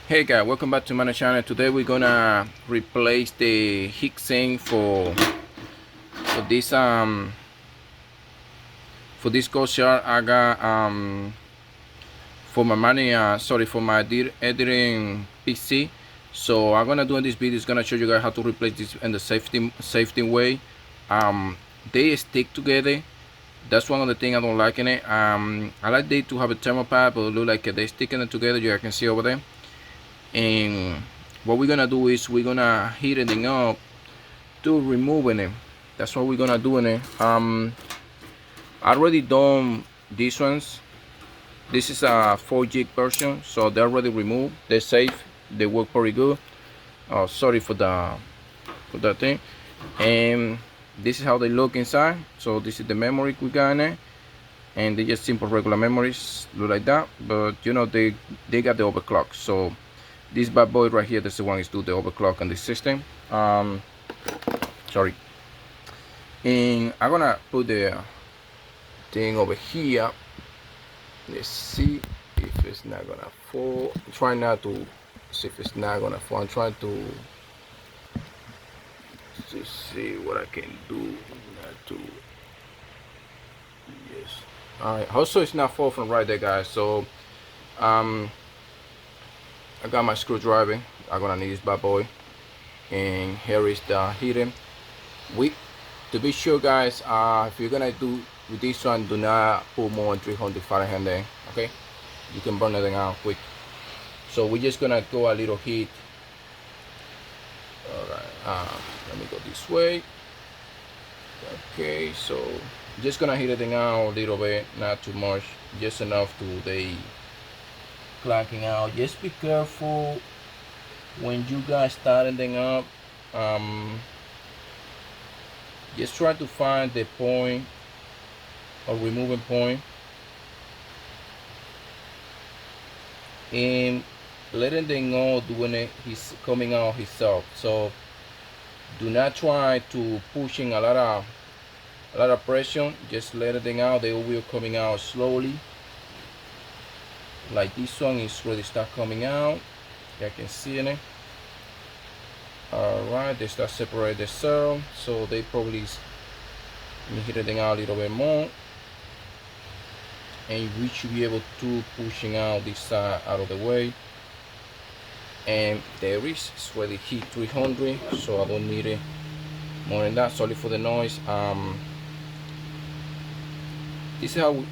Hey guys, welcome back to my channel. Today we're gonna replace the Heatsink for this code shard I got for my money for my editing PC. So I'm gonna do in this video is gonna show you guys how to replace this in the safety way. They stick together. That's one of the things I don't like in it. I like they to have a thermal pad, but it look like they sticking it together. You guys can see over there. And what we're gonna do is we're gonna heat it up to removing it. That's what we're gonna do in it. I already done these ones. This is a 4 gig version, so they're already removed. They're safe. They work pretty good. Sorry for that thing. And this is how they look inside. So this is the memory we got in it, and they just simple regular memories look like that. But you know they got the overclock. So this bad boy right here, that's the one is do the overclock on the system. Sorry. And I'm gonna put the thing over here. Let's see if it's not gonna fall. Try not to see if it's not gonna fall. I'm trying to see what I can do. Not to. Yes. Alright. Also, it's not fall from right there, guys. So, I got my screwdriver. I'm gonna need this bad boy, and here is the heater. To be sure, guys, if you're gonna do with this one, do not put more than 300 Fahrenheit there. Okay, you can burn it out quick. So we're just gonna go a little heat. All right, let me go this way. Okay, so just gonna heat it out a little bit, not too much, just enough to they clanking out. Just be careful when you guys starting up. Just try to find the point or removing point and letting them know doing it. He's coming out himself. So do not try to pushing a lot of pressure. Just let them out. They will coming out slowly. Like this one is really start coming out. You can see in it. Alright, they start separate themselves, so they probably hit it out a little bit more, and we should be able to pushing out this side out of the way. And there is it's already hit 300, so I don't need it more than that. Sorry for the noise. This is how we,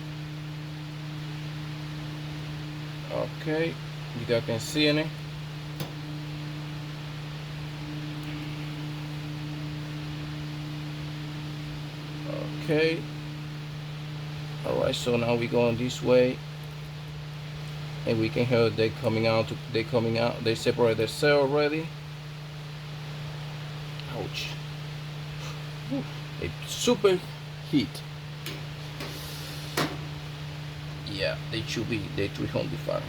okay, you guys can see in it. Okay, all right, so now we're going this way, and we can hear they coming out. They separate their cell already. Ouch. It's super heat. Yeah, they should be 300 Fahrenheit.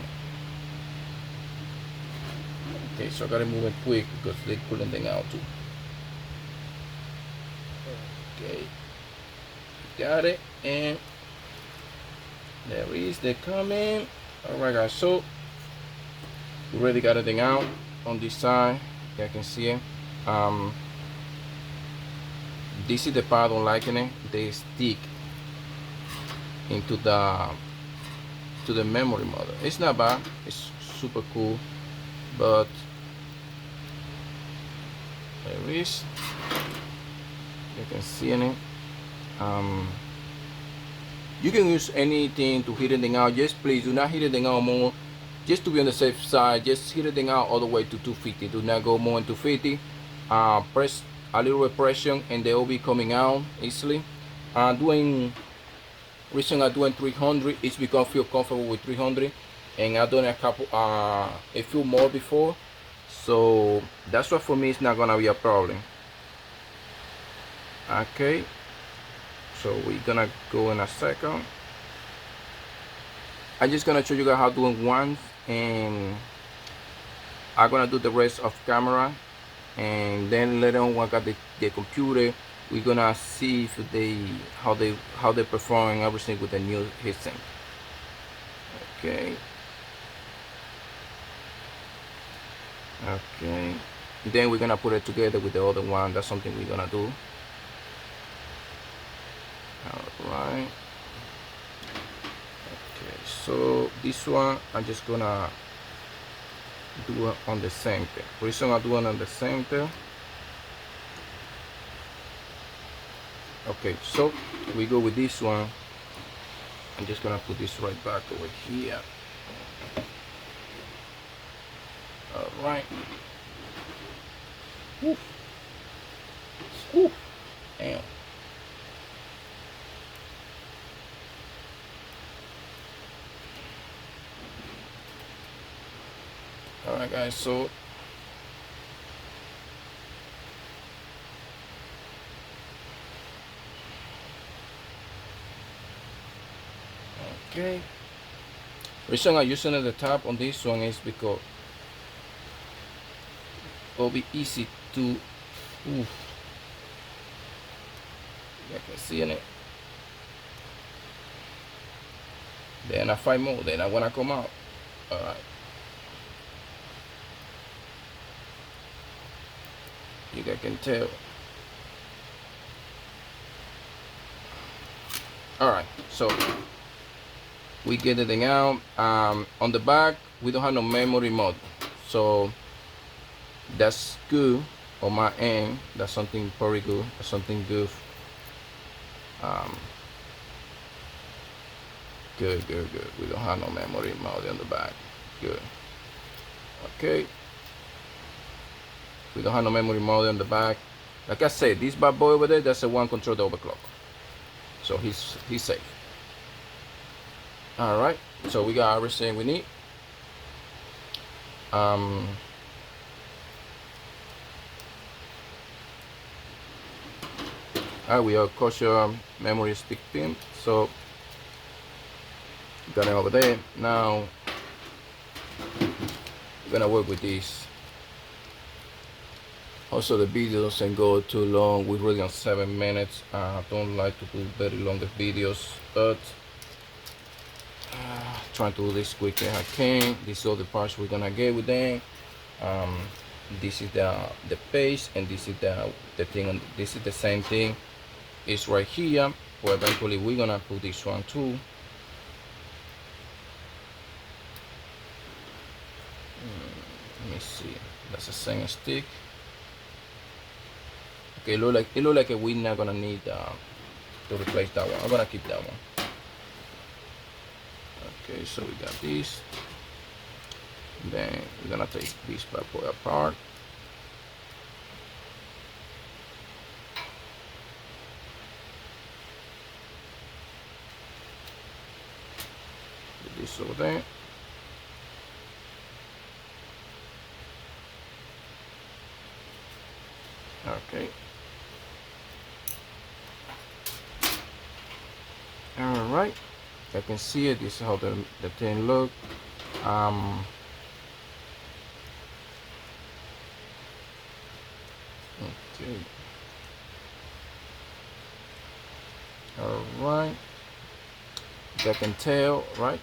Okay, so I gotta move it quick because they pulling them out too. Okay, got it, and there is the coming. All right, guys, so we already got everything out on this side. You can see it. This is the part I don't liking it. They stick into the memory model. It's not bad. It's super cool, but there is. You can see in it. You can use anything to heat it out. Just please do not heat it out more. Just to be on the safe side, just heat it out all the way to 250. Do not go more than 250. Press a little bit pressure, and they will be coming out easily. Reason I'm doing 300 is because I feel comfortable with 300, and I've done a few more before. So that's why for me it's not gonna be a problem. Okay, so we're gonna go in a second. I'm just gonna show you guys how to do it once, and I'm gonna do the rest of camera, and then later on when I got the computer, we're gonna see if how they performing everything with the new heatsink. Okay. Okay, then we're gonna put it together with the other one. That's something we're gonna do. All right. Okay, so this one I'm just gonna do it on the center. Reason I do it on the center. Okay, so we go with this one. I'm just gonna put this right back over here. All right. Woo. Woo. Damn. All right, guys. So okay. Reason I'm using the top on this one is because it'll be easy to. Ooh. You can see in it. Then I find more. Then I wanna come out. All right. You guys can tell. All right. So we get the thing out. On the back, we don't have no memory mode, so that's good on my end. That's something very good. That's something good. Good. We don't have no memory mode on the back. Good. Okay. We don't have no memory mode on the back. Like I said, this bad boy over there, that's the one control the overclock. So he's safe. All right. So we got everything we need. We are cautious memory stick pin. So got it over there. Now we're gonna work with this. Also, the video doesn't go too long. We're really on 7 minutes. I don't like to do very long videos, but trying to do this quick as I can. These are the parts we're gonna get with them. This is the page, and this is the thing. And this is the same thing. It's right here. But eventually we're gonna put this one too. Let me see. That's the same stick. Okay, it look like we're not gonna need to replace that one. I'm gonna keep that one. Okay, so we got this. Then we're gonna take this bad boy apart. Put this over there. Okay. All right. I can see it. This is how the thing look. Okay. All right. I can tell, right?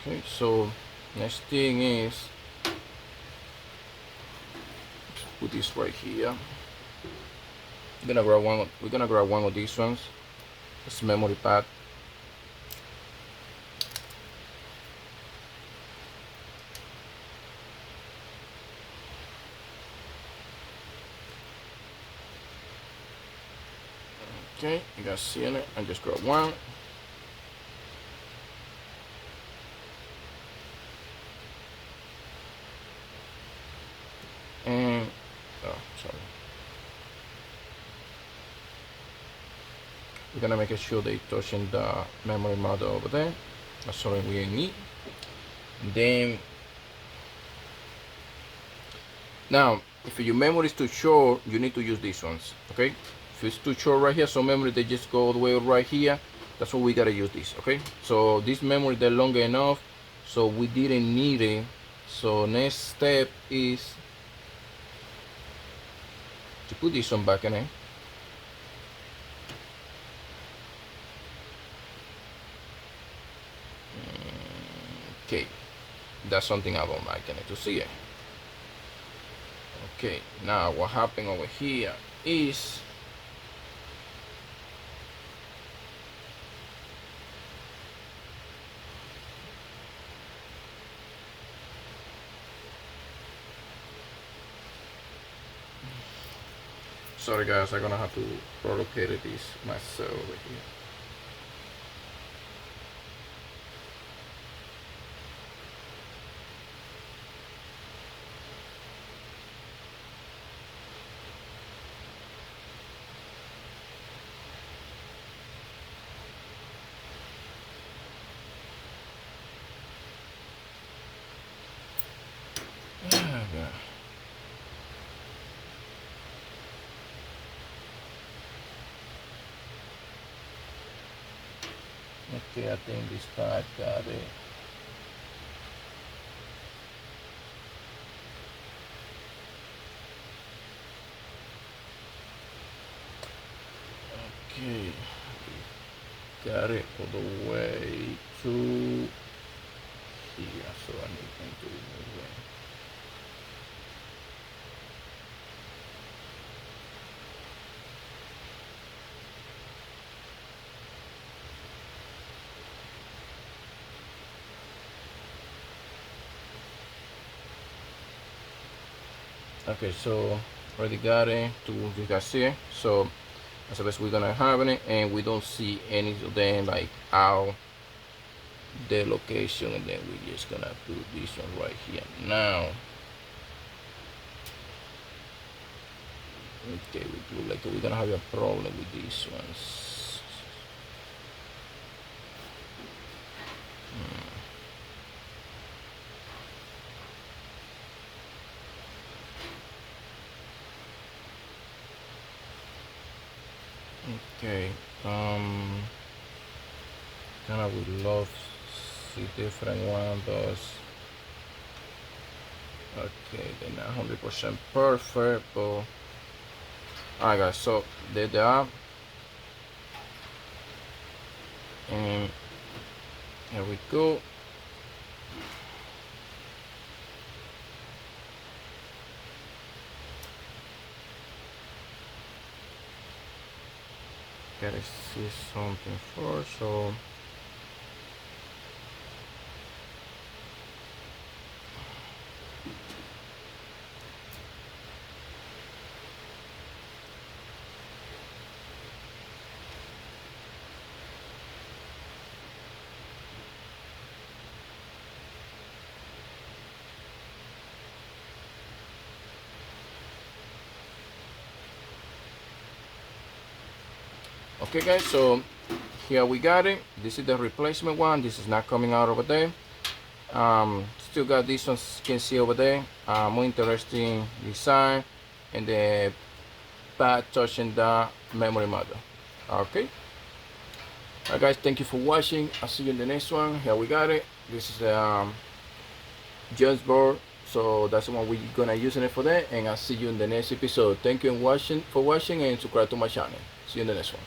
Okay. So next thing is put this right here. We're gonna grab one of these ones. It's memory pad. Okay, you guys see it? I just grab one. And sorry. We're gonna make sure they touching the memory model over there. That's something we need. Then now, if your memory is too short, you need to use these ones. Okay, if it's too short right here, so memory they just go all the way right here. That's what we gotta use this. Okay, so this memory they're longer enough, so we didn't need it. So next step is to put this one back in it. Okay, That's something I don't like. I need to see it. Okay, now what happened over here is sorry guys, I'm gonna have to relocate this myself over here. Okay, I think this time I got it. Okay, got it all the way to here, so I need to remove it. Okay, so already got it to you guys see. So as best we're gonna have it, and we don't see any of them like out the location, and then we're just gonna do this one right here now. Okay, we look like we're gonna have a problem with these ones. Okay, kind of would love to see different one, those. Okay, they're not 100% perfect, but alright guys, so there they are, and here we go. Gotta see something first, so okay guys, so here we got it. This is the replacement one. This is not coming out over there. Still got this one, you can see over there. More interesting design, and the pad touching the memory model. Okay, alright guys, thank you for watching. I'll see you in the next one. Here we got it. This is the just board, so that's the one we're gonna use it for that, and I'll see you in the next episode. Thank you for watching, and subscribe to my channel. See you in the next one.